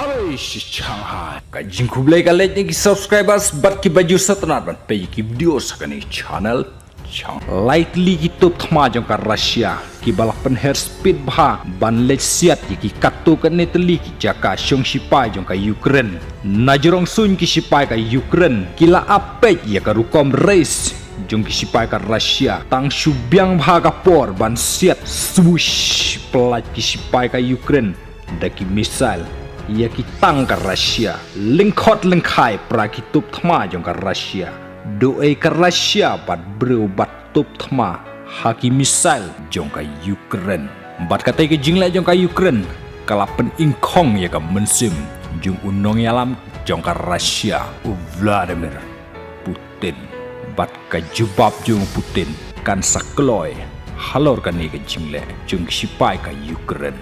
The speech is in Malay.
Hai Shanghai kajing kublai kalet ni subscribers bat ki baju satnat ban pe ki video sakani channel likely ki top thma jong ka Russia ki balapan hair speed bha ban le siat ki kattu kan netli ki jaka shong sipai jong ka Ukraine najrong sun ki sipai ka Ukraine kila apek ya ka rukom race jong ki sipai ka Russia tang subyang bha ka por ban siat swoosh pelat ki sipai ka Ukraine daki missile ia kitang ka Russia lingkot lingkai prakitup thma jong ka Russia doe ka Russia bat bro bat tup thma haki missile jong ka Ukraine bat katai ke jingla jong ka Ukraine kalapen ingkong ya ka mensim jong unong yalam jong ka Russia Vladimir Putin bat ka jubab jong Putin kan sakloy halor kan ni ke jingle jong sipai ka Ukraine